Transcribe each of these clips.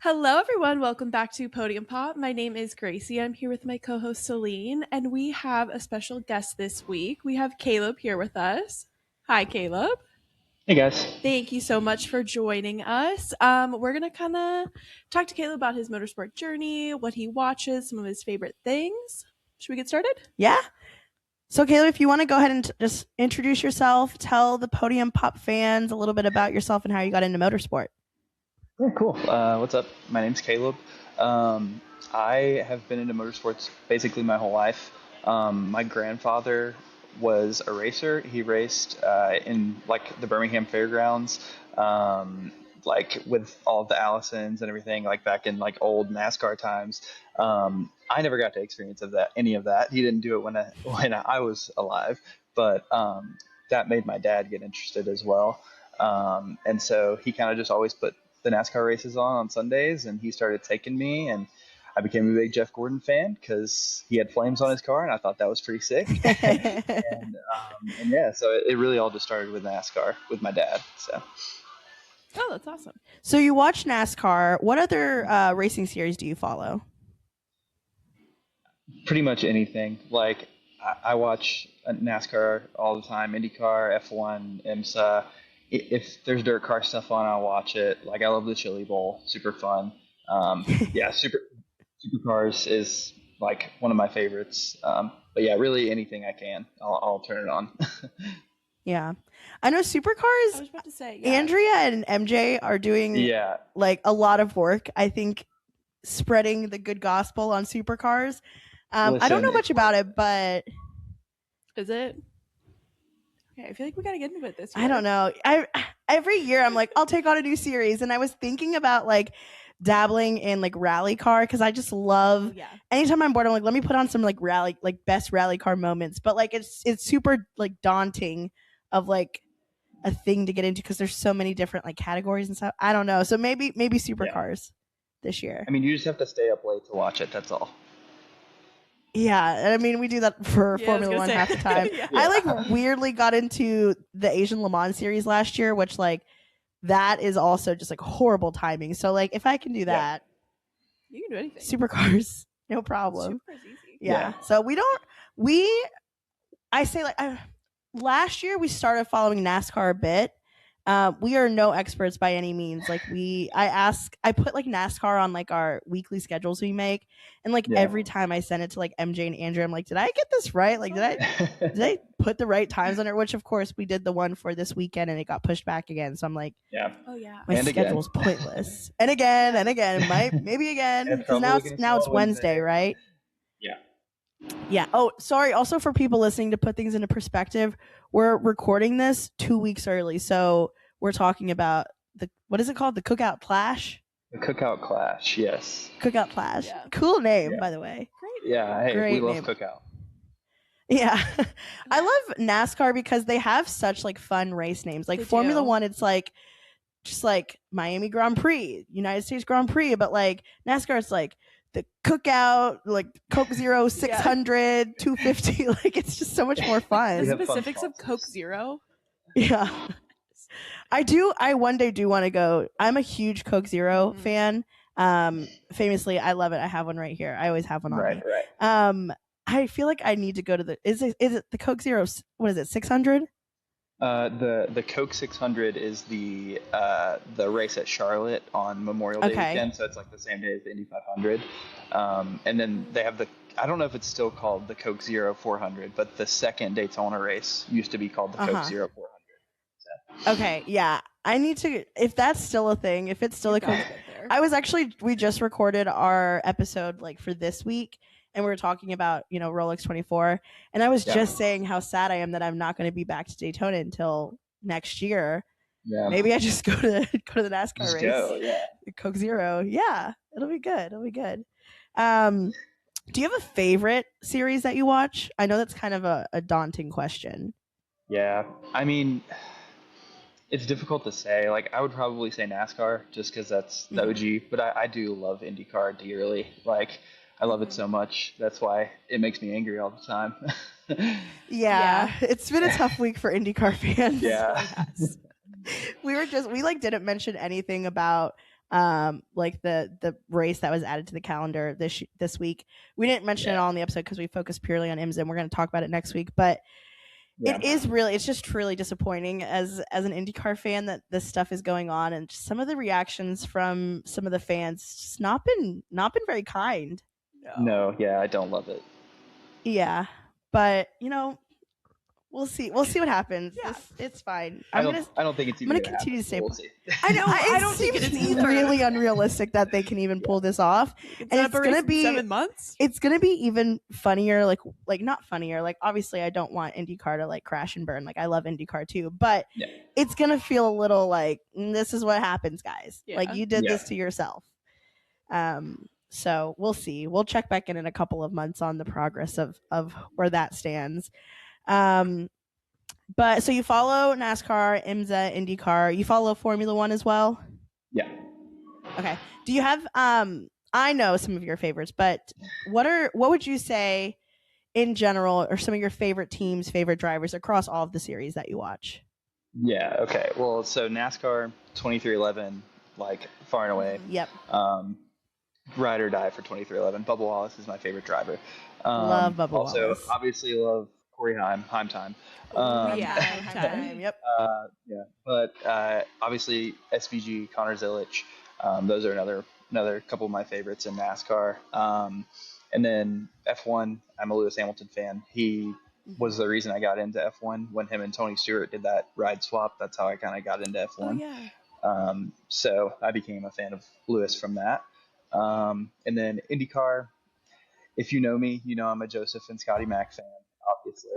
Hello, everyone. Welcome back to Podium Pop. My name is Gracie. I'm here with my co host Celine, and we have a special guest this week. We have Caleb here with us. Hi, Caleb. Hey guys. Thank you so much for joining us. We're going to kind of talk to Caleb about his motorsport journey, what he watches, some of his favorite things. Should we get started? Yeah. So, Caleb, if you want to go ahead and just introduce yourself, tell the Podium Pop fans a little bit about yourself and how you got into motorsport. Yeah, cool. What's up? My name's Caleb. I have been into motorsports basically my whole life. My grandfather was a racer. He raced in like the Birmingham Fairgrounds, like with all of the Allisons and everything, like back in like old NASCAR times. I never got to experience any of that. He didn't do it when I was alive, but that made my dad get interested as well. And so he kind of just always put the NASCAR races on Sundays, and he started taking me, and I became a big Jeff Gordon fan because he had flames on his car, and I thought that was pretty sick. and yeah, so it really all just started with NASCAR with my dad. So. Oh, that's awesome. So you watch NASCAR. What other racing series do you follow? Pretty much anything. Like I watch NASCAR all the time, IndyCar, F1, IMSA. If there's dirt car stuff on, I'll watch it. Like I love the Chili Bowl, super fun. Yeah, supercars is like one of my favorites. But yeah, really anything I can, I'll turn it on. Yeah. I know I Supercars, was about to say, yeah. Andrea and MJ are doing Yeah, like a lot of work, I think, spreading the good gospel on Supercars. I don't Listen, know much about it, but Is it? Okay, I feel like we got to get into it this year. I don't know. Every year I'm like, I'll take on a new series, and I was thinking about like dabbling in like rally car because I just love. Oh, yeah. Anytime I'm bored, I'm like, let me put on some like rally, like best rally car moments. But like, it's super like daunting of like a thing to get into because there's so many different like categories and stuff. I don't know. So maybe supercars this year. I mean, you just have to stay up late to watch it. That's all. Yeah, I mean, we do that for Yeah, I was Formula gonna One say. half the time. Yeah. I like weirdly got into the Asian Le Mans series last year, which like that is also just like horrible timing. So like if I can do that, You can do anything. supercars, no problem. Super easy. Yeah. So I say like last year we started following NASCAR a bit. We are no experts by any means. Like I put like NASCAR on like our weekly schedules we make, and like Yeah. every time I send it to like MJ and Andrew, I'm like, did I get this right? Like, did I put the right times on it? Which of course we did the one for this weekend, and it got pushed back again. So I'm like, Yeah. Oh, yeah. my And again. schedule's pointless. And again, maybe again, And because probably now it's on Wednesday, right? Yeah. Yeah. Oh, sorry. Also, for people listening, to put things into perspective, we're recording this 2 weeks early. So we're talking about what is it called? The Cookout Clash? The Cookout Clash, yes. Cookout Clash. Yeah. Cool name, Yeah. by the way. Great. Yeah, hey, Great we love name. Cookout. Yeah. I love NASCAR because they have such like fun race names. Like They Formula do. One, it's like just like Miami Grand Prix, United States Grand Prix, but like NASCAR, it's like the Cookout, like Coke Zero 600, 250. Like it's just so much more The fun. We have fun specifics of sponsors. Coke Zero. Yeah. I one day do want to go. I'm a huge Coke Zero Mhm. fan. Famously, I love it. I have one right here. I always have one on me. Right. I feel like I need to go to the is it the Coke Zero, what is it, 600? The Coke 600 is the race at Charlotte on Memorial Day Okay. weekend, so it's like the same day as the Indy 500. And then they have I don't know if it's still called the Coke Zero 400, but the second Daytona race used to be called the Coke Zero 400. Okay, yeah. I need to, if that's still a thing, if it's still You a gotta Coke. get there. I was actually, we just recorded our episode like for this week, and we were talking about, Rolex 24, and I was Yeah. just saying how sad I am that I'm not going to be back to Daytona until next year. Yeah. Maybe I just go to the NASCAR Just race. go, yeah. Coke Zero. Yeah, it'll be good. It'll be good. Do you have a favorite series that you watch? I know that's kind of a daunting question. Yeah. I mean, it's difficult to say. Like, I would probably say NASCAR just because that's the OG, but I do love IndyCar dearly. Like, I love it so much. That's why it makes me angry all the time. Yeah, it's been a tough week for IndyCar fans. Yeah. We like didn't mention anything about like the race that was added to the calendar this week. We didn't mention it all in the episode because we focused purely on IMSA, and we're going to talk about it next week. But it's just really disappointing as an IndyCar fan that this stuff is going on, and just some of the reactions from some of the fans just not been very kind. No, yeah, I don't love it. Yeah, but we'll see what happens. Yeah. It's fine. I don't think it's even I'm gonna continue to say we'll see. I know. I don't think it's really unrealistic that they can even pull this off. And it's gonna be 7 months. It's gonna be even funnier. Like not funnier. Like obviously, I don't want IndyCar to like crash and burn. Like I love IndyCar too, but it's gonna feel a little like this is what happens, guys. Yeah. Like you did this to yourself. So we'll see. We'll check back in a couple of months on the progress of where that stands. But so you follow NASCAR, IMSA, IndyCar. You follow Formula One as well? Yeah. Okay. Do you have I know some of your favorites, but what would you say in general are some of your favorite teams, favorite drivers across all of the series that you watch? Yeah, okay. Well, so NASCAR 2311, like far and away. Yep. Ride or die for 2311. Bubba Wallace is my favorite driver. Love Bubba Wallace. Also, obviously love Corey Heim time. time. Yep. But obviously SVG, Connor Zilic, those are another couple of my favorites in NASCAR. And then F1, I'm a Lewis Hamilton fan. He was the reason I got into F1 when him and Tony Stewart did that ride swap. That's how I kind of got into F1. Oh, yeah. So I became a fan of Lewis from that. And then IndyCar, if you know me, you know I'm a Joseph and Scotty Mack fan, obviously.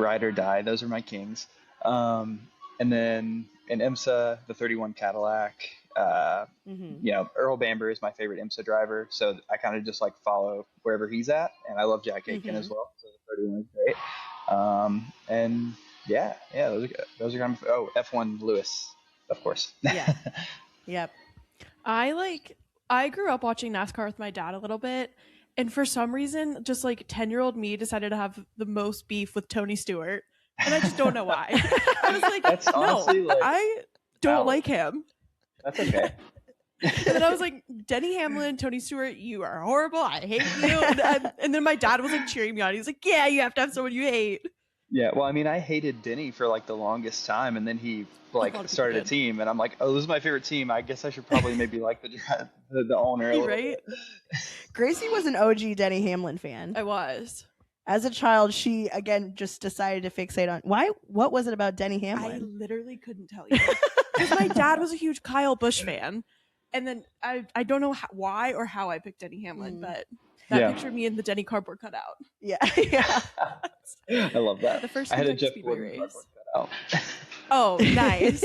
Ride or die, those are my kings. And then in IMSA, the 31 Cadillac, Earl Bamber is my favorite IMSA driver, so I kind of just like follow wherever he's at, and I love Jack Aitken as well, so the 31 is great. And those are kind of F1 Lewis, of course. Yeah. Yep. I grew up watching NASCAR with my dad a little bit, and for some reason, just like 10-year-old me decided to have the most beef with Tony Stewart, and I just don't know why. I was like, that's honestly, I don't like him. That's okay. And then I was like, Denny Hamlin, Tony Stewart, you are horrible. I hate you. And then my dad was like cheering me on. He was like, yeah, you have to have someone you hate. Yeah, well, I mean, I hated Denny for like the longest time, and then he started a team, and I'm like, oh, this is my favorite team. I guess I should probably maybe like the owner a little right? bit. Gracie was an OG Denny Hamlin fan. I was. As a child, she again just decided to fixate on what was it about Denny Hamlin? I literally couldn't tell you. Because my dad was a huge Kyle Busch fan, and then I don't know why or how I picked Denny Hamlin, but that picture of me in the Denny cardboard cutout. Yeah. I love that. The first I had a Jeff Speedway Gordon race. cardboard cutout. Oh, nice.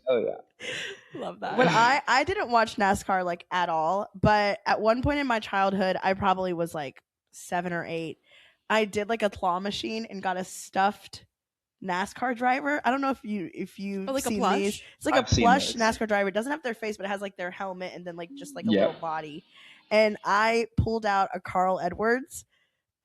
Oh yeah. Love that. When I didn't watch NASCAR like at all, but at one point in my childhood, I probably was like 7 or 8. I did like a claw machine and got a stuffed NASCAR driver. I don't know if you've like seen a plush? these. It's like I've a plush seen NASCAR driver. It doesn't have their face, but it has like their helmet and then like just like a little body. And I pulled out a Carl Edwards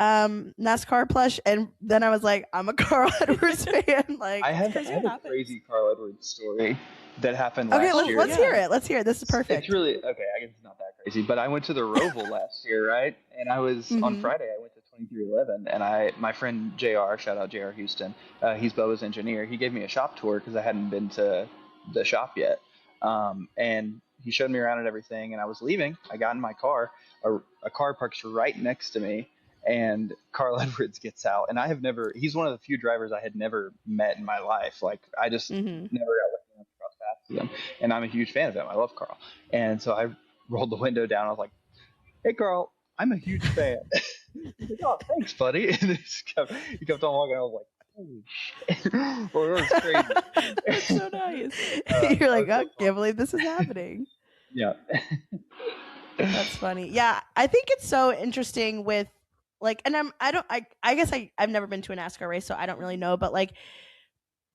NASCAR plush, and then I was like, I'm a Carl Edwards fan. Like, I have a crazy Carl Edwards story that happened last year. Let's hear it. Let's hear it. This is perfect. It's really okay. I guess it's not that crazy, but I went to the Roval last year, right? And I was on Friday. I went to 2311, and my friend JR, shout out JR Houston, he's Bubba's engineer. He gave me a shop tour because I hadn't been to the shop yet, and he showed me around and everything. And I was leaving. I got in my car. A car parks right next to me. And Carl Edwards gets out, and he's one of the few drivers I had never met in my life. Like, I just never got lucky enough to cross paths with him. And I'm a huge fan of him. I love Carl. And so I rolled the window down. I was like, hey, Carl, I'm a huge fan. He's like, oh, thanks, buddy. And he kept on walking. I was like, holy shit. Well, that was crazy. That's so nice. You're like, I can't believe this is happening. Yeah. That's funny. Yeah, I think it's so interesting with, like, and I guess I've never been to a NASCAR race, so I don't really know, but like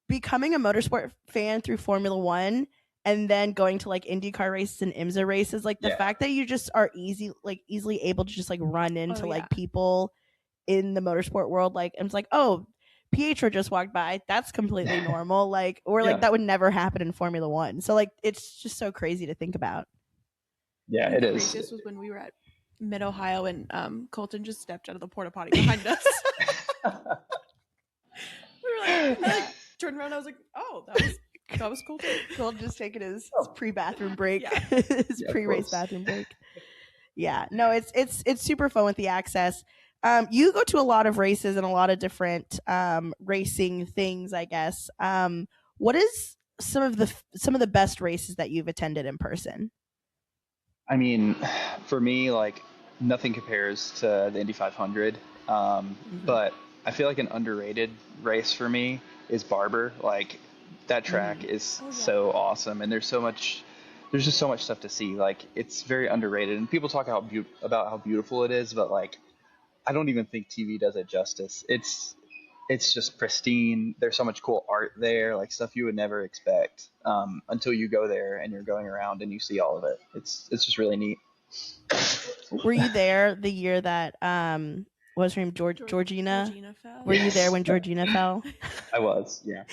becoming a motorsport fan through Formula One and then going to like IndyCar races and IMSA races, like the fact that you just are easily able to just like run into like people in the motorsport world, like it's like, oh, Pietro just walked by, that's completely normal, like, or like that would never happen in Formula One. So like it's just so crazy to think about. Yeah, I think it the is. craziest was when we were at Mid Ohio and Colton just stepped out of the porta potty behind us. We were like, I like turned around. I was like, oh, that was Colton. Colton just taking his Oh. pre-bathroom break, Yeah. his Yeah, of pre-race course. bathroom break. Yeah, no, it's super fun with the access. You go to a lot of races and a lot of different racing things, I guess. What is some of the best races that you've attended in person? I mean, for me, like nothing compares to the Indy 500. But I feel like an underrated race for me is Barber. Like that track is so awesome, and there's just so much stuff to see. Like it's very underrated, and people talk about how beautiful it is, but like I don't even think TV does it justice. It's just pristine. There's so much cool art there, like stuff you would never expect until you go there and you're going around and you see all of it. It's just really neat. Were you there the year that what was her name, Georgina fell. Were you Yes. there when Georgina fell? I was, yeah.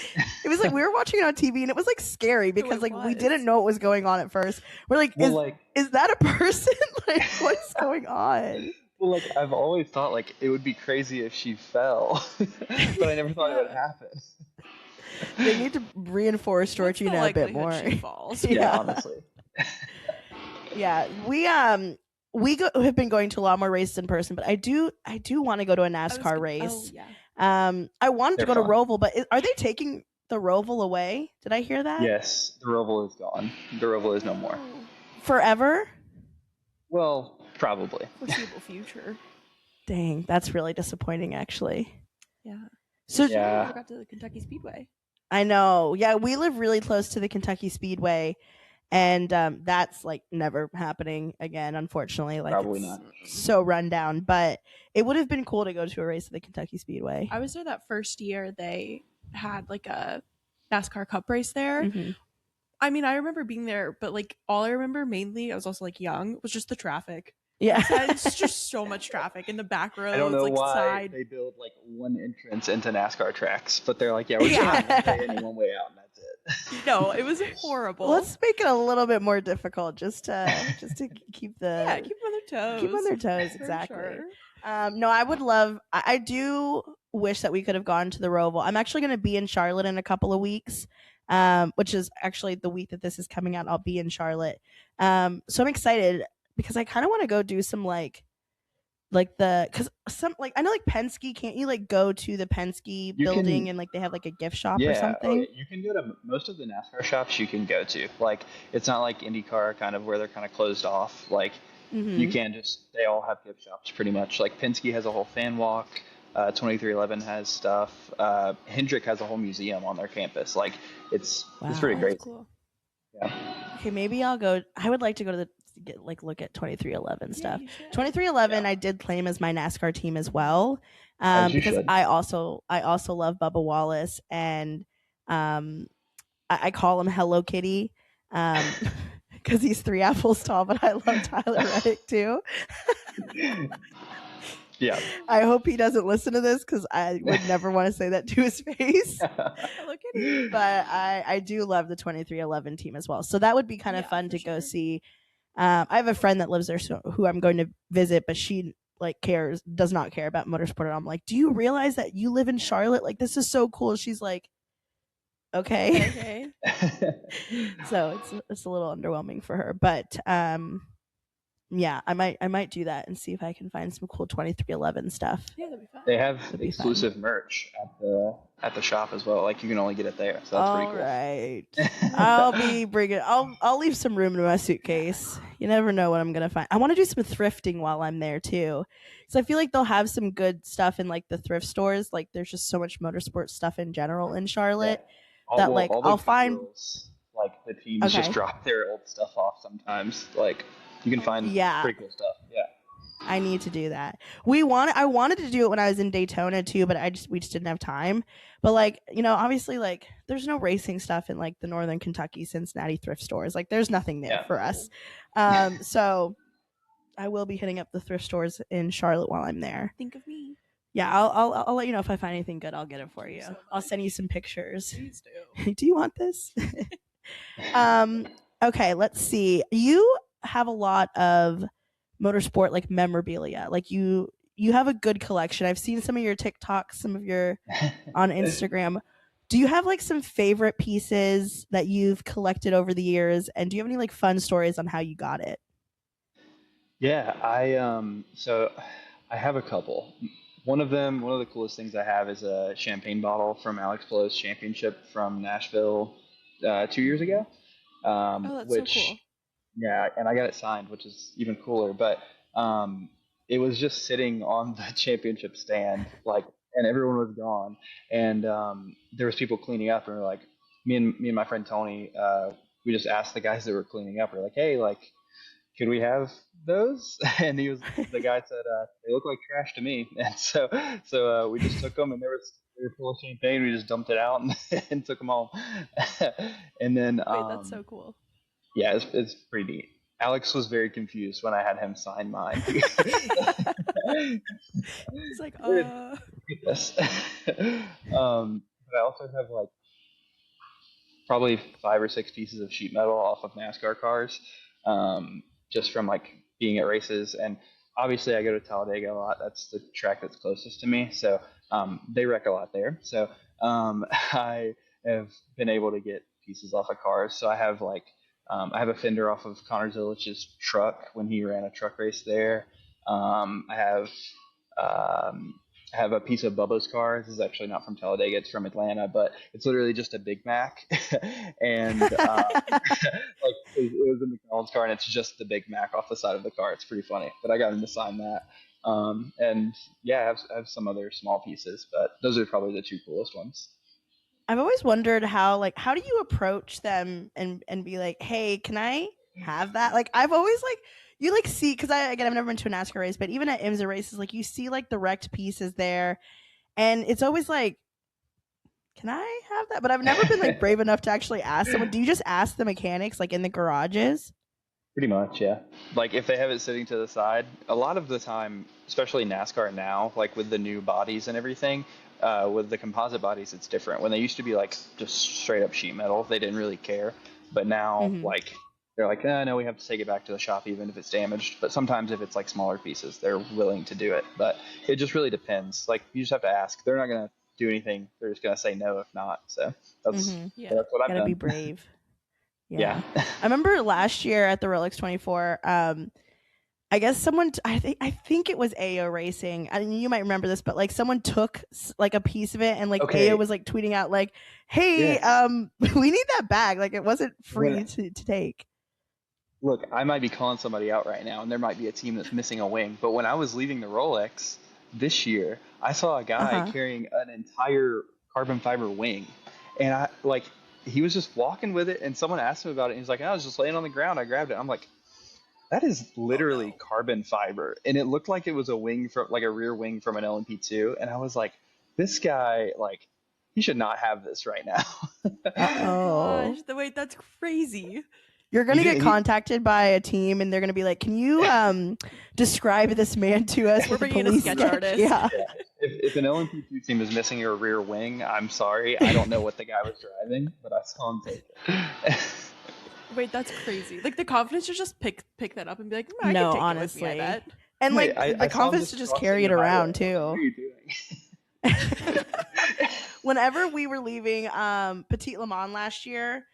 It was like we were watching it on TV and it was like scary because like we didn't know what was going on at first. We're like, Well, is that a person? Like, what's going on? well, like I've always thought like it would be crazy if she fell, but I never thought it would happen. They need to reinforce Georgina a bit more. She falls. Yeah, honestly. Yeah, we have been going to a lot more races in person, but I do want to go to a NASCAR race. Oh, yeah. I wanted to They're go to fun. Roval, but are they taking the Roval away? Did I hear that? Yes, the Roval is gone. The Roval is no more. Forever? Well, probably. Foreseeable future. Dang, that's really disappointing, actually. Yeah. So Yeah. I never got to the Kentucky Speedway. I know. Yeah, we live really close to the Kentucky Speedway, and that's like never happening again, unfortunately. Like Probably it's not. so run down, but it would have been cool to go to a race at the Kentucky Speedway. I was there that first year they had like a NASCAR Cup race there. Mhm. I mean, I remember being there, but like all I remember mainly, I was also like young, was just the traffic. Yeah. It's just so much traffic in the back roads. I don't know like why side. they build like one entrance into NASCAR tracks, but they're like, yeah, we're just Yeah. gonna pay any one way out, and that's it. No, it was horrible. Let's make it a little bit more difficult, just to keep the keep them on their toes. keep on their toes. For Exactly. sure. No, I would love. I do wish that we could have gone to the Roval. I'm actually going to be in Charlotte in a couple of weeks, which is actually the week that this is coming out. I'll be in Charlotte, so I'm excited because I kind of want to go do some because some like I know like Penske, can't you like go to the Penske building and like they have like a gift shop or something? You can go to most of the NASCAR shops. You can go to like it's not like IndyCar kind of where they're kind of closed off. Like you can they all have gift shops pretty much. Like Penske has a whole fan walk. 2311 has stuff. Hendrick has a whole museum on their campus. Like it's pretty Wow. great. Cool. Yeah. Okay, maybe I'll go. I would like to go to look at 2311 stuff. Yeah, you should. 2311 I did claim as my NASCAR team as well, As you because should. I also love Bubba Wallace, and I call him Hello Kitty because he's 3 apples tall, but I love Tyler Reddick too. Yeah. I hope he doesn't listen to this because I would never want to say that to his face. Look at it. But I do love the 2311 team as well, so that would be kind of fun for to go sure. see. I have a friend that lives there, who I'm going to visit, but she like does not care about motorsport. And I'm like, do you realize that you live in Charlotte? Like, this is so cool. She's like, okay. So it's a little underwhelming for her, but yeah, I might do that and see if I can find some cool 2311 stuff. Yeah, that'd be fun. They have That'd be exclusive merch at the shop as well. Like you can only get it there, so that's pretty cool. Right. I'll be bringing. I'll leave some room in my suitcase. You never know what I'm gonna find. I want to do some thrifting while I'm there too, because I feel like they'll have some good stuff in like the thrift stores. Like there's just so much motorsport stuff in general in Charlotte that like all the I'll good find. girls, like the teams just drop their old stuff off sometimes. Like you can find pretty cool stuff. Yeah. I need to do that. I wanted to do it when I was in Daytona too, but we just didn't have time. But like, obviously like there's no racing stuff in like the Northern Kentucky, Cincinnati thrift stores. Like there's nothing there for us. So I will be hitting up the thrift stores in Charlotte while I'm there. Think of me. Yeah, I'll let you know if I find anything good. I'll get it for you. So I'll send you some pictures. Please do. Do you want this? Okay, let's see. have a lot of motorsport like memorabilia. Like you have a good collection. I've seen some of your TikToks, some of your on Instagram. Do you have like some favorite pieces that you've collected over the years, and do you have any like fun stories on how you got it? Yeah, so I have a couple. One of them, one of the coolest things I have is a champagne bottle from Alex Blow's championship from Nashville 2 years ago. Oh, that's so Which, cool. yeah, and I got it signed, which is even cooler. But um, it was just sitting on the championship stand, like, and everyone was gone, and there was people cleaning up, and we're like, me and my friend Tony, we just asked the guys that were cleaning up, we're like, hey, like, could we have those? And the guy said, they look like trash to me. And so we just took them, and they were full of champagne. We just dumped it out and took them home. And then, Wait, that's so cool. yeah, it's pretty neat. Alex was very confused when I had him sign mine. He's like, Yes. But I also have like probably 5 or 6 pieces of sheet metal off of NASCAR cars, just from like being at races. And obviously, I go to Talladega a lot. That's the track that's closest to me, so they wreck a lot there. So I have been able to get pieces off of cars. So I have a fender off of Connor Zilich's truck when he ran a truck race there. I have I have a piece of Bubba's car. This is actually not from Talladega; it's from Atlanta, but it's literally just a Big Mac, and like it was a McDonald's car, and it's just the Big Mac off the side of the car. It's pretty funny, but I got him to sign that. And yeah, I have some other small pieces, but those are probably the two coolest ones. I've always wondered how do you approach them and be like, "Hey, can I have that?" Like I've always like you like see because I've never been to a NASCAR race, but even at IMSA races, like you see like the wrecked pieces there, and it's always like, "Can I have that?" But I've never been like brave enough to actually ask someone. Do you just ask the mechanics like in the garages? Pretty much, yeah. Like if they have it sitting to the side, a lot of the time, especially NASCAR now, like with the new bodies and everything, with the composite bodies, it's different. When they used to be like just straight up sheet metal, they didn't really care. But now, Hmm. like they're like, no, we have to take it back to the shop even if it's damaged. But sometimes if it's like smaller pieces, they're willing to do it. But it just really depends. Like you just have to ask. They're not gonna do anything. They're just gonna say no if not. So that's Hmm. Yeah. that's what I've Gotta be done. brave. Yeah. Yeah. I remember last year at the Rolex 24, I guess someone I think it was AO Racing. I mean, you might remember this, but like someone took like a piece of it and like AO Okay. was like tweeting out like, "Hey, Yes. we need that bag." Like it wasn't When free to take. Look, I might be calling somebody out right now, and there might be a team that's missing a wing. But when I was leaving the Rolex this year, I saw a guy Uh-huh. carrying an entire carbon fiber wing, and I like he was just walking with it, and someone asked him about it, and he's like, "I was just laying on the ground. I grabbed it." I'm like, "That is Oh literally no. carbon fiber," and it looked like it was a wing from like a rear wing from an LMP2, and I was like, "This guy, like, he should not have this right Uh Oh now." my oh. gosh. Wait, that's crazy. You're he gonna get did. He contacted by a team and they're gonna be like, "Can you describe this man to us We're with a bringing in a police sketch sketch?" artist. Yeah. Yeah. If an LMP2 team is missing your rear wing, I'm sorry. I don't know what the guy was driving, but I saw him take it. Wait, that's crazy. Like the confidence to just pick that up and be like, I can No, take it with me, I honestly. bet. And Wait, like I the saw him confidence to just just crossing carry it the highway. around I was like, what too. are you doing? Whenever we were leaving Petit Le Mans last year,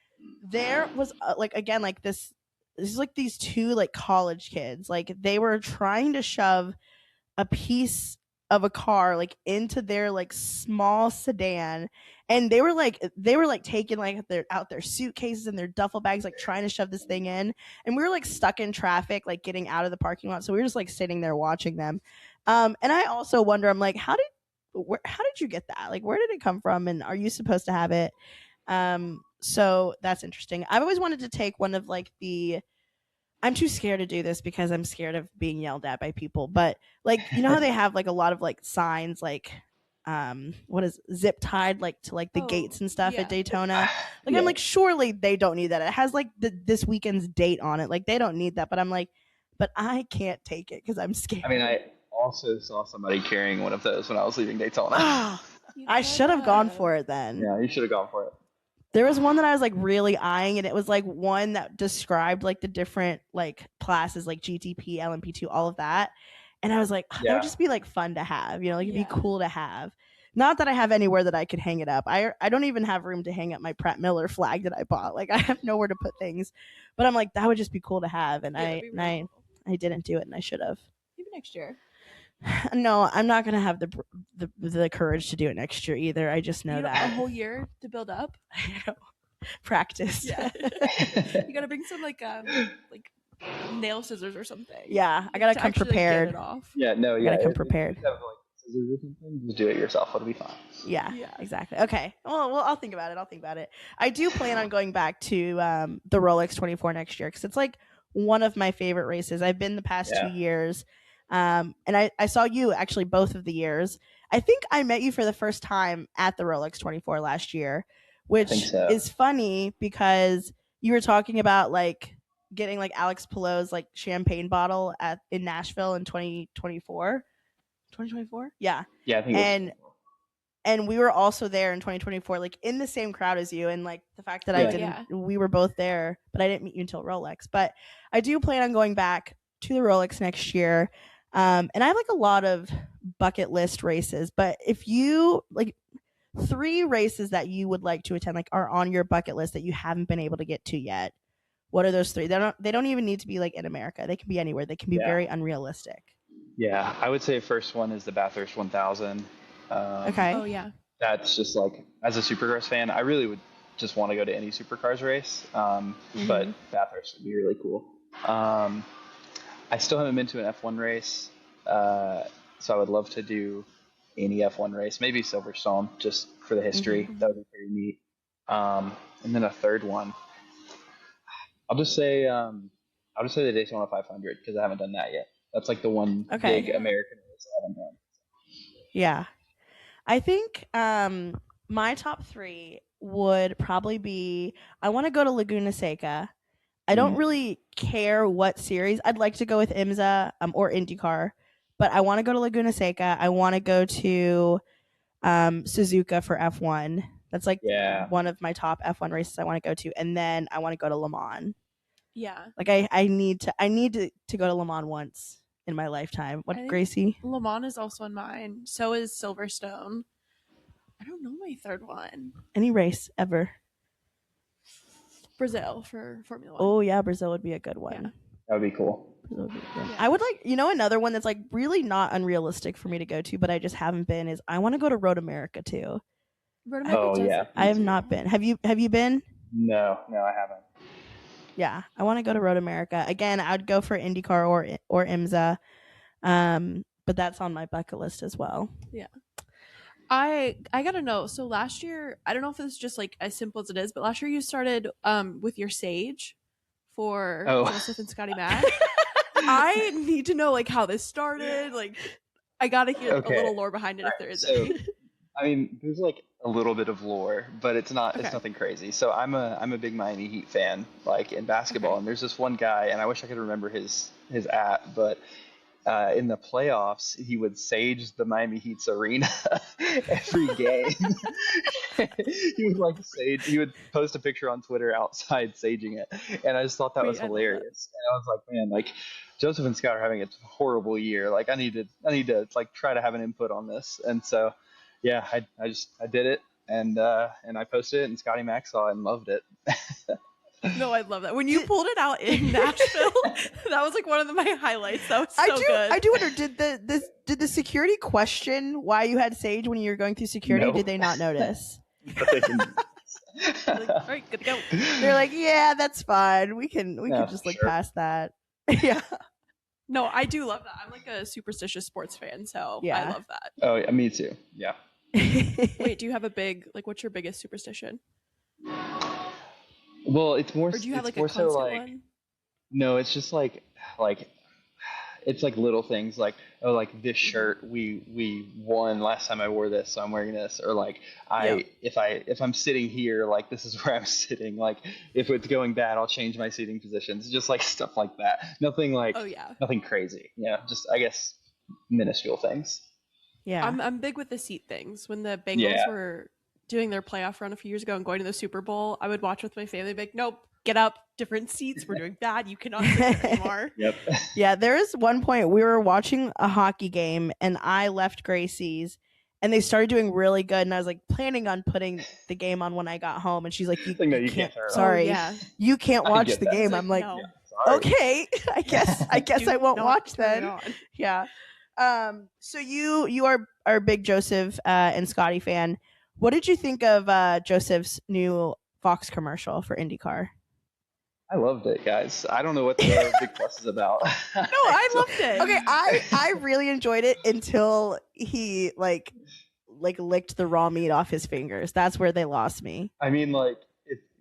there was like again like this is like these two like college kids like they were trying to shove a piece of a car like into their like small sedan, and they were like taking like their suitcases and their duffel bags like trying to shove this thing in, and we were like stuck in traffic like getting out of the parking lot, so we were just like sitting there watching them. And I also wonder, I'm like, how did you get that? Like, where did it come from? And are you supposed to have it? So that's interesting. I've always wanted to take one of like the. I'm too scared to do this because I'm scared of being yelled at by people. But like, you know how they have like a lot of like signs, like what is zip tied like to like the Oh, gates and stuff at yeah. Daytona. Like I'm Yeah. like, surely they don't need that. It has like this weekend's date on it. Like they don't need that. But I'm like, but I can't take it because I'm I mean, scared. I also saw somebody carrying one of those when I was leaving Daytona. Ah, You I should should have gone have. for it then. Yeah, you should have gone for it. There was one that I was like really eyeing, and it was like one that described like the different like classes, like GTP, LMP2, all of that. And I was like, that Yeah. would just be like fun to have, you know, like it'd be Yeah. cool to have. Not that I have anywhere that I could hang it up. I don't even have room to hang up my Pratt Miller flag that I bought. Like I have nowhere to put things. But I'm like, that would just be cool to have, and Yeah, that'd be really cool. I didn't do it, and I should have. Maybe next year. No, I'm not gonna have the courage to do it next year either. I just know You know, that. a whole year to build up. Practice. Yeah. You gotta bring some like nail scissors or something. Yeah, I gotta to come actually, prepared. Get it off. Yeah, no, I yeah. gotta come if prepared. you have like scissors or something, just do it yourself. It'll be fine. Yeah, Yeah. exactly. Okay. Well, I'll think about it. I do plan on going back to the Rolex 24 next year because it's like one of my favorite races. I've been the past 2 years. And I saw you actually both of the years. I think I met you for the first time at the Rolex 24 last year, which so. is funny because you were talking about like getting like Alex Pilot's like champagne bottle in Nashville in 2024. 2024? Yeah. Yeah, I think and we were also there in 2024, like in the same crowd as you. And like the fact that we were both there, but I didn't meet you until Rolex. But I do plan on going back to the Rolex next year. And I have like a lot of bucket list races, but if you like 3 races that you would like to attend, like are on your bucket list that you haven't been able to get to yet, what are those 3? They don't even need to be like in America. They can be anywhere. They can be very unrealistic. Yeah, I would say first one is the Bathurst 1000. Okay. Oh yeah. That's just like, as a supercars fan, I really would just want to go to any supercars race. But Bathurst would be really cool. I still haven't been to an F1 race, so I would love to do any F1 race. Maybe Silverstone, just for the history. That would be pretty neat. And then a third one, I'll just say the Daytona 500 because I haven't done that yet. That's like the one big American race I haven't done. Yeah. I think my top 3 would probably be, I want to go to Laguna Seca. I don't really care what series. I'd like to go with IMSA or IndyCar, but I want to go to Laguna Seca. I want to go to Suzuka for F1. That's like one of my top F1 races I want to go to. And then I want to go to Le Mans. Yeah. Like I need to go to Le Mans once in my lifetime. What, Gracie? Le Mans is also on mine. So is Silverstone. I don't know my third one. Any race ever. Brazil for Formula 1. Oh yeah, Brazil would be a good one. Yeah. That would be cool. I would like, another one that's like really not unrealistic for me to go to, but I just haven't been, is I want to go to Road America too. Road America I have not been. Have you been? No, I haven't. Yeah, I want to go to Road America. Again, I'd go for IndyCar or IMSA. But that's on my bucket list as well. Yeah. I gotta know. So last year, I don't know if it's just like as simple as it is, but last year you started with your Sage for Joseph and Scotty Mack. I need to know like how this started. Like, I gotta hear a little lore behind it if there is any. I mean, there's like a little bit of lore, but it's nothing crazy. So I'm a big Miami Heat fan, like in basketball, and there's this one guy, and I wish I could remember his at, but in the playoffs, he would sage the Miami Heat's arena every game. He would post a picture on Twitter outside saging it, and I just thought that was hilarious. And I was like, man, like Joseph and Scott are having a horrible year. Like I need to like try to have an input on this, and so yeah, I did it, and I posted it, and Scotty Mack saw it and loved it. No, I love that. When you pulled it out in Nashville, that was like one of my highlights. That was so good. I do wonder, did the security question why you had Sage when you were going through security? No. Did they not notice? Like, all right, good to go. They're like, yeah, that's fine. We can just look past that. Yeah. No, I do love that. I'm like a superstitious sports fan, so I love that. Oh, yeah, me too. Yeah. Wait, do you have a big, like, what's your biggest superstition? Well, it's more. Or do you have like a constant one? No, it's just like it's like little things like, oh, like this shirt we won last time I wore this, so I'm wearing this, or like if I'm sitting here, like this is where I'm sitting. Like if it's going bad, I'll change my seating positions. Just like stuff like that. Nothing like nothing crazy. Yeah, just I guess minuscule things. Yeah, I'm big with the seat things. When the Bengals were doing their playoff run a few years ago and going to the Super Bowl, I would watch with my family, be like, nope, get up, different seats. We're doing bad. You cannot sit there anymore. Yep. Yeah, there is one point we were watching a hockey game and I left Gracie's and they started doing really good. And I was like planning on putting the game on when I got home. And she's like, you can't, turn it on. sorry, Yeah. you can't I watch get the that. game. It's I'm like, no. Sorry. okay, I guess Do I won't not watch turn it then. on. Yeah. So you are a big Joseph and Scotty fan. What did you think of Joseph's new Fox commercial for IndyCar? I loved it, guys. I don't know what the big fuss is about. No, I loved it. Okay, I really enjoyed it until he like licked the raw meat off his fingers. That's where they lost me. I mean, like,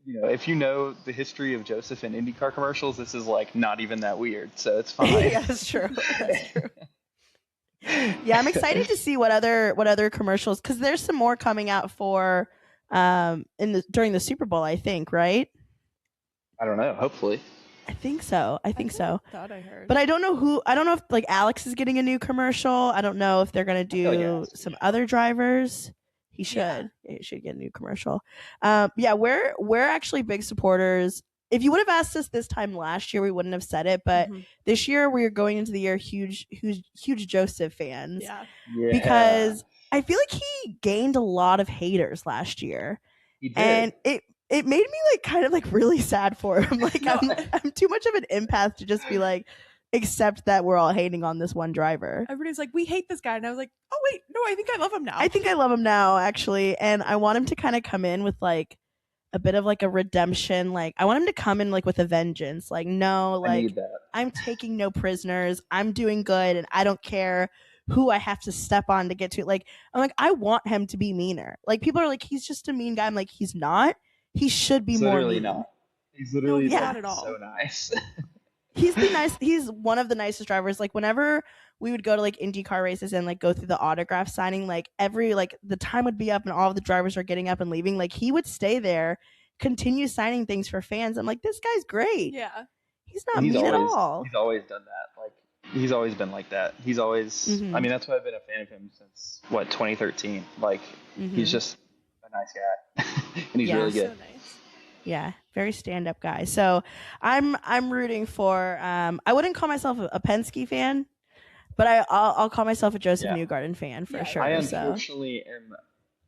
if you know the history of Joseph and IndyCar commercials, this is like not even that weird, so it's fine. Yeah, that's true. That's true. Yeah, I'm excited to see what other commercials, because there's some more coming out for during the Super Bowl, I think, right? I don't know. Hopefully. I think so. I thought I heard. But I don't know if like Alex is getting a new commercial. I don't know if they're gonna do some other drivers. He should. Yeah. He should get a new commercial. Yeah, we're actually big supporters. If you would have asked us this time last year, we wouldn't have said it. But this year, we're going into the year huge Joseph fans. Yeah. Because I feel like he gained a lot of haters last year, He did. and it made me like kind of like really sad for him. Like I'm too much of an empath to just be like, accept that we're all hating on this one driver. Everybody's like, we hate this guy. And I was like, oh, wait, no, I think I love him now. I think I love him now, actually. And I want him to kind of come in with like a bit of like a redemption. Like I want him to come in like with a vengeance. Like, no, I like need that. I'm taking no prisoners. I'm doing good and I don't care who I have to step on to get to. Like, I'm like, I want him to be meaner. Like people are like, he's just a mean guy. I'm like, he's not. He should be He's more literally mean. not. He's literally he's like, not at all. so nice. He's one of the nicest drivers. Like whenever we would go to like IndyCar races and like go through the autograph signing, like every like the time would be up and all of the drivers are getting up and leaving, like he would stay there, continue signing things for fans. I'm like, this guy's great. Yeah. He's not mean at all. He's always done that. Like he's always been like that. He's always I mean, that's why I've been a fan of him since 2013. Like he's just a nice guy. And he's really good. So nice. Yeah, very stand-up guy. So I'm rooting for. I wouldn't call myself a Penske fan, but I'll call myself a Joseph Newgarden fan for sure. I unfortunately am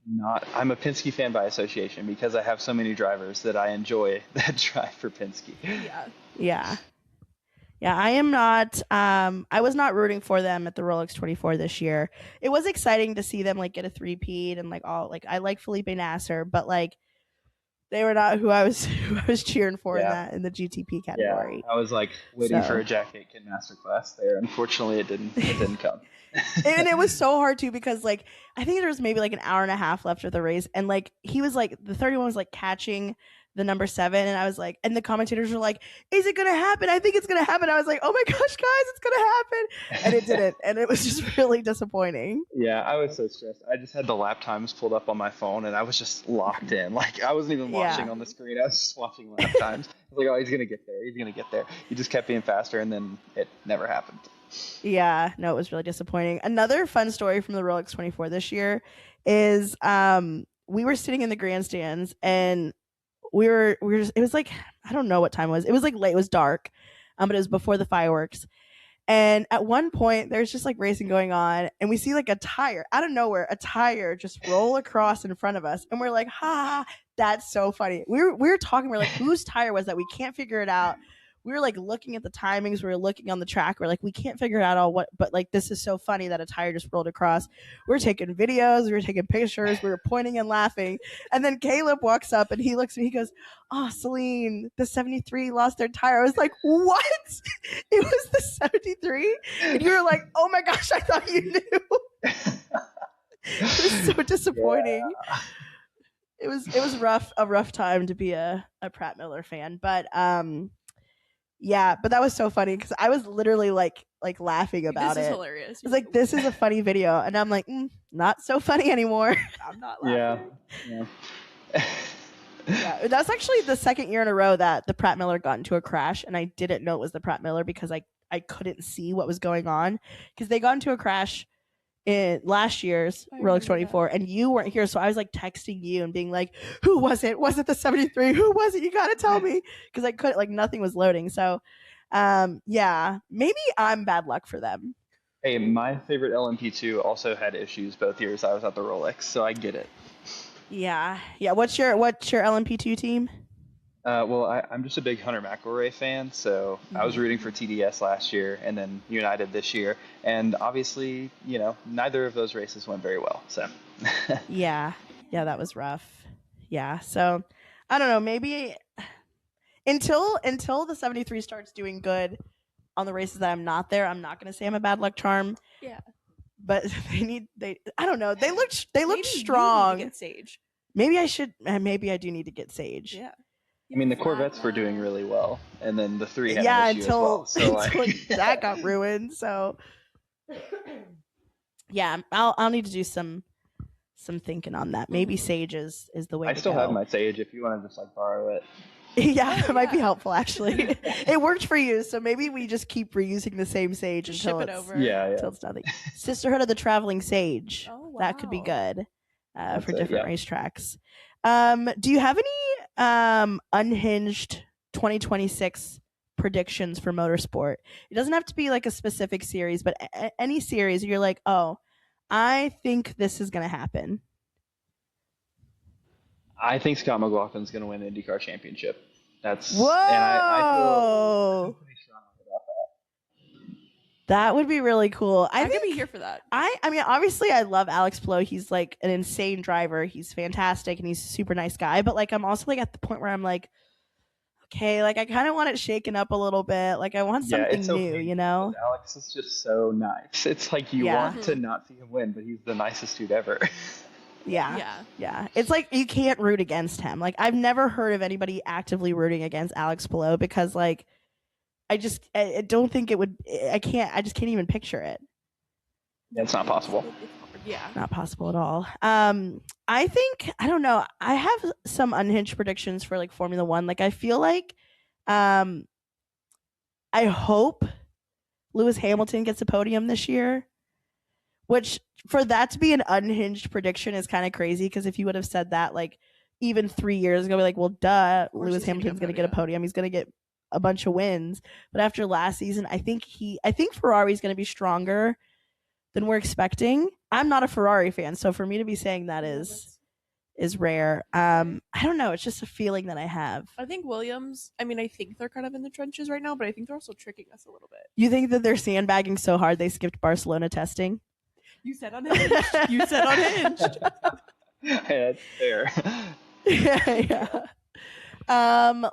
not. I'm a Penske fan by association because I have so many drivers that I enjoy that drive for Penske. Yeah. I am not. I was not rooting for them at the Rolex 24 this year. It was exciting to see them like get a three-peat and like all like I like Felipe Nasser, but like. They were not who I was cheering for in the GTP category. Yeah, I was like waiting for a Jack Aitken masterclass there. Unfortunately, it didn't come. And it was so hard too because like I think there was maybe like an hour and a half left of the race, and like he was like the 31 was like catching the number 7, and I was like, and the commentators were like, "Is it gonna happen? I think it's gonna happen." I was like, "Oh my gosh, guys, it's gonna happen!" And it didn't, and it was just really disappointing. Yeah, I was so stressed. I just had the lap times pulled up on my phone, and I was just locked in. Like I wasn't even watching on the screen. I was just watching lap times. I was like, "Oh, he's gonna get there. He's gonna get there." He just kept being faster, and then it never happened. Yeah, no, it was really disappointing. Another fun story from the Rolex 24 this year is we were sitting in the grandstands and we were just, it was like, I don't know what time it was. It was like late, it was dark, but it was before the fireworks. And at one point there's just like racing going on and we see like a tire out of nowhere, a tire just roll across in front of us. And we're like, ha, that's so funny. We were talking, we're like, whose tire was that? We can't figure it out. We were like looking at the timings. We were looking on the track. We're like, we can't figure it out all but like, this is so funny that a tire just rolled across. We were taking videos. We were taking pictures. We were pointing and laughing. And then Caleb walks up and he looks at me. He goes, "Oh, Celine, the 73 lost their tire." I was like, what? It was the 73? And you were like, oh my gosh, I thought you knew. It was so disappointing. Yeah. It was a rough time to be a Pratt Miller fan. But yeah, but that was so funny because I was literally like laughing about it. This is hilarious. I was like, this is a funny video. And I'm like, not so funny anymore. I'm not laughing. Yeah. Yeah, that's actually the second year in a row that the Pratt Miller got into a crash. And I didn't know it was the Pratt Miller because I couldn't see what was going on. Because they got into a crash in last year's I Rolex remember 24, and you weren't here, so I was like texting you and being like, "Who was it? Was it the 73? Who was it? You gotta tell me," because I couldn't, like, nothing was loading. So, yeah, maybe I'm bad luck for them. Hey, my favorite LMP2 also had issues both years I was at the Rolex, so I get it. Yeah, yeah. What's your LMP2 team? Well, I'm just a big Hunter McElroy fan, so I was rooting for TDS last year and then United this year, and obviously, neither of those races went very well. So, Yeah, yeah, that was rough. Yeah, so I don't know. Maybe until the 73 starts doing good on the races that I'm not there, I'm not going to say I'm a bad luck charm. Yeah. But I don't know. They looked Maybe strong. You need to get Sage. Maybe I should. Maybe I do need to get Sage. Yeah. I mean, the Corvettes were doing really well, and then the 3 had Yeah, an issue as well. So until that got ruined. So yeah, I'll need to do some thinking on that. Maybe Sage is the way I to still go. have my Sage if you want to just like borrow it. Yeah, it might be helpful actually. It worked for you, so maybe we just keep reusing the same Sage Just until ship it it's over. until it's nothing. Sisterhood of the Traveling Sage. Oh, That could be wow. good for it, different yeah. racetracks. Do you have any unhinged 2026 predictions for motorsport? It doesn't have to be like a specific series, but any series you're like, oh, I think this is going to happen. I think Scott McLaughlin's going to win the IndyCar championship. Whoa! And I feel pretty strong about that. That would be really cool. I could be here for that. I mean, obviously, I love Alex Blow. He's like an insane driver. He's fantastic, and he's a super nice guy. But like, I'm also like at the point where I'm like, okay, like I kind of want it shaken up a little bit. Like I want something it's new, okay, you know? Alex is just so nice. It's like you want to not see him win, but he's the nicest dude ever. Yeah. It's like you can't root against him. Like I've never heard of anybody actively rooting against Alex Blow because like I don't think it would. I just can't even picture it. It's not possible. Yeah, not possible at all. I think I don't know. I have some unhinged predictions for like Formula One. Like I feel like, I hope Lewis Hamilton gets a podium this year. Which for that to be an unhinged prediction is kind of crazy because if you would have said that like even 3 years ago, we're like, well, duh, Lewis Hamilton's going to get a podium. He's going to get a bunch of wins. But after last season, I think Ferrari's going to be stronger than we're expecting. I'm not a Ferrari fan, so for me to be saying that is rare. I don't know. It's just a feeling that I have. I think Williams, I think they're kind of in the trenches right now, but I think they're also tricking us a little bit. You think that they're sandbagging so hard they skipped Barcelona testing? You said unhinged. You said unhinged. Yeah, that's fair. Yeah.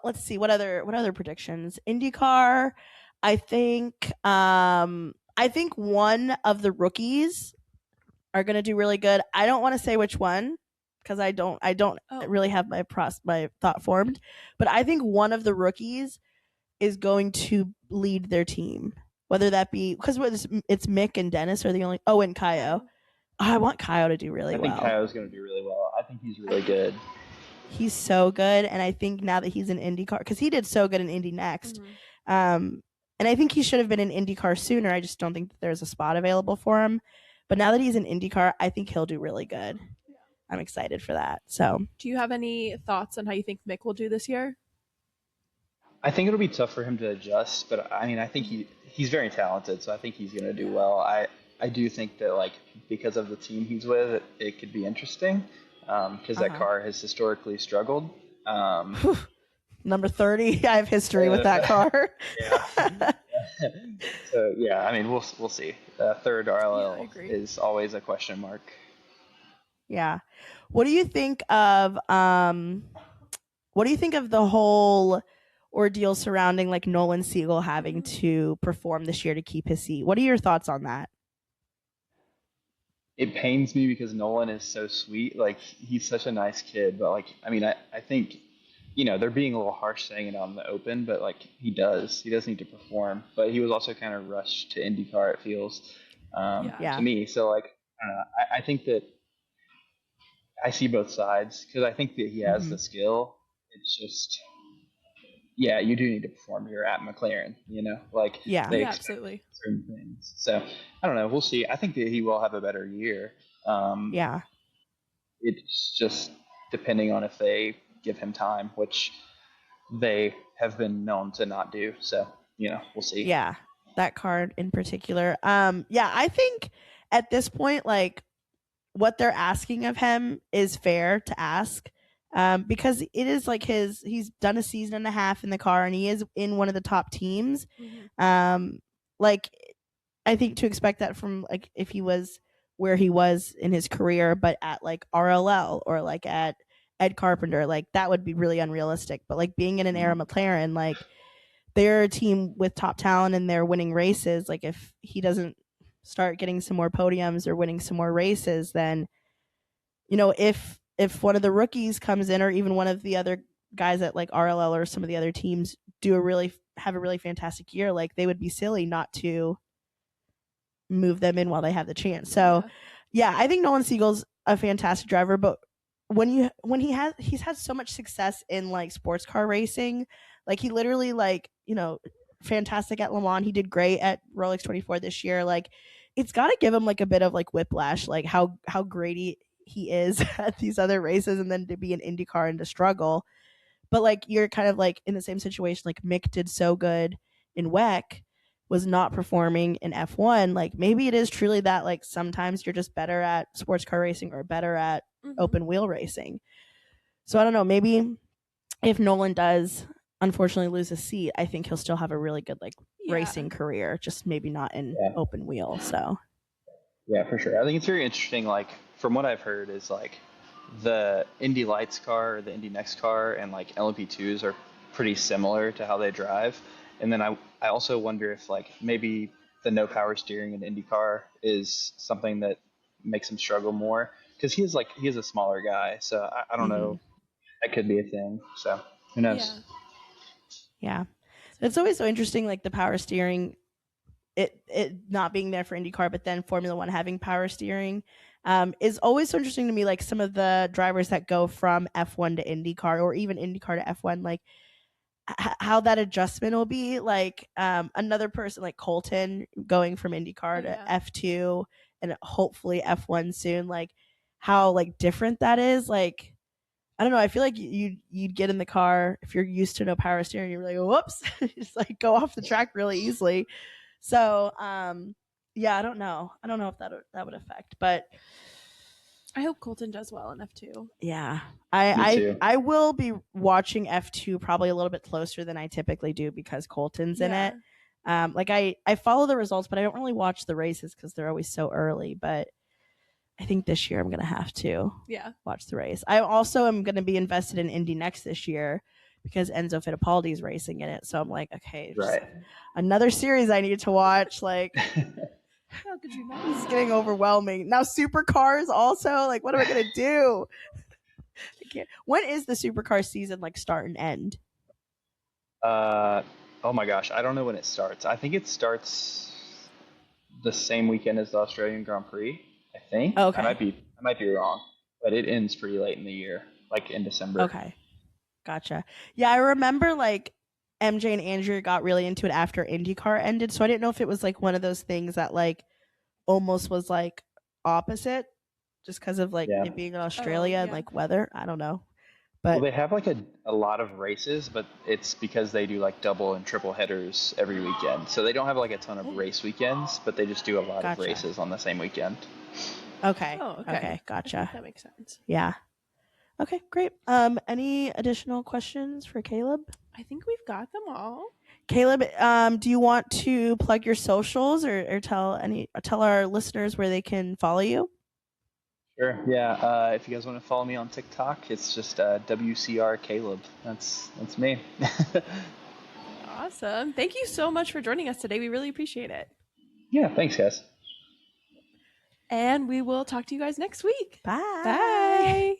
Let's see what other predictions. IndyCar, I think one of the rookies are going to do really good. I don't want to say which one because I don't really have my thought formed, but I think one of the rookies is going to lead their team. Whether that be because it's Mick and Dennis are the only. Oh, and Kaio. I want Kaio to do really well. I think Kaio's going to do really well. I think he's really good. He's so good, and I think now that he's in IndyCar, because he did so good in Indy Next, and I think he should have been in IndyCar sooner. I just don't think that there's a spot available for him. But now that he's in IndyCar, I think he'll do really good. Yeah. I'm excited for that. So, do you have any thoughts on how you think Mick will do this year? I think it'll be tough for him to adjust, but I think he's very talented, so I think he's going to do well. I do think that like because of the team he's with, it could be interesting because that car has historically struggled. Number 30, I have history with that car. Yeah. So yeah, we'll see. Third RLL is always a question mark. Yeah. What do you think of the whole ordeal surrounding like Nolan Siegel having to perform this year to keep his seat? What are your thoughts on that? It pains me because Nolan is so sweet. Like he's such a nice kid, but like I think they're being a little harsh saying it on the open, but like he does need to perform. But he was also kind of rushed to IndyCar. It feels to me. So like I don't know. I think that I see both sides because I think that he has the skill. It's just yeah, you do need to perform. You're at McLaren, like Yeah. they Yeah, expect absolutely. certain things. So I don't know. We'll see. I think that he will have a better year. Yeah. It's just depending on if they give him time, which they have been known to not do. So, we'll see. Yeah. That card in particular. Yeah, I think at this point, like, what they're asking of him is fair to ask. Because it is like he's done a season and a half in the car and he is in one of the top teams. Like, I think to expect that from, like, if he was where he was in his career, but at like RLL or like at Ed Carpenter, like that would be really unrealistic. But like being in an era McLaren, like they're a team with top talent and they're winning races. Like if he doesn't start getting some more podiums or winning some more races, then if one of the rookies comes in or even one of the other guys at like RLL or some of the other teams have a really fantastic year, like they would be silly not to move them in while they have the chance. So yeah, I think Nolan Siegel's a fantastic driver, but he's had so much success in like sports car racing, like he literally like, fantastic at Le Mans. He did great at Rolex 24 this year. Like it's got to give him like a bit of like whiplash, like how great he is at these other races and then to be an IndyCar and to struggle. But like you're kind of like in the same situation, like Mick did so good in WEC, was not performing in F1. Like maybe it is truly that like sometimes you're just better at sports car racing or better at open wheel racing. So I don't know, maybe if Nolan does unfortunately lose a seat, I think he'll still have a really good like racing career, just maybe not in open wheel. So yeah, for sure. I think it's very interesting. Like from what I've heard is like the Indy Lights car, or the Indy Next car, and like LMP2s are pretty similar to how they drive. And then I also wonder if like maybe the no power steering in IndyCar is something that makes him struggle more because he is a smaller guy. So I don't know. That could be a thing. So who knows? Yeah. It's always so interesting, like the power steering, it not being there for IndyCar, but then Formula One having power steering is always so interesting to me. Like some of the drivers that go from F1 to IndyCar or even IndyCar to F1, like how that adjustment will be. Like another person like Colton going from IndyCar to F2 and hopefully F1 soon, like how like different that is. Like I don't know. I feel like you'd get in the car if you're used to no power steering. You're like, whoops, just like go off the track really easily. So, yeah, I don't know. I don't know if that would affect, but I hope Colton does well in F2. Yeah, Me too. I will be watching F2 probably a little bit closer than I typically do because Colton's in it. Like I follow the results, but I don't really watch the races because they're always so early. But I think this year I'm gonna have to watch the race. I also am gonna be invested in Indy Next this year because Enzo Fittipaldi is racing in it. So I'm like, okay, Right. another series I need to watch. Like, how could you not? This is getting overwhelming. Now supercars also. Like, what am I gonna do? I can't. When is the supercar season like start and end? Oh my gosh, I don't know when it starts. I think it starts the same weekend as the Australian Grand Prix. I think. Okay. I might be wrong, but it ends pretty late in the year, like in December. Okay. Gotcha. Yeah, I remember like MJ and Andrew got really into it after IndyCar ended, so I didn't know if it was like one of those things that like almost was like opposite, just because of like it being in Australia and like weather. I don't know. But well, they have like a lot of races, but it's because they do like double and triple headers every weekend. So they don't have like a ton of race weekends, but they just do a lot of races on the same weekend. Okay. Oh, okay. Gotcha. That makes sense. Yeah. Okay, great. Any additional questions for Caleb? I think we've got them all. Caleb, do you want to plug your socials or tell our listeners where they can follow you? Sure. Yeah. If you guys want to follow me on TikTok, it's just WRCcaleb. That's me. Awesome. Thank you so much for joining us today. We really appreciate it. Yeah. Thanks, guys. And we will talk to you guys next week. Bye. Bye.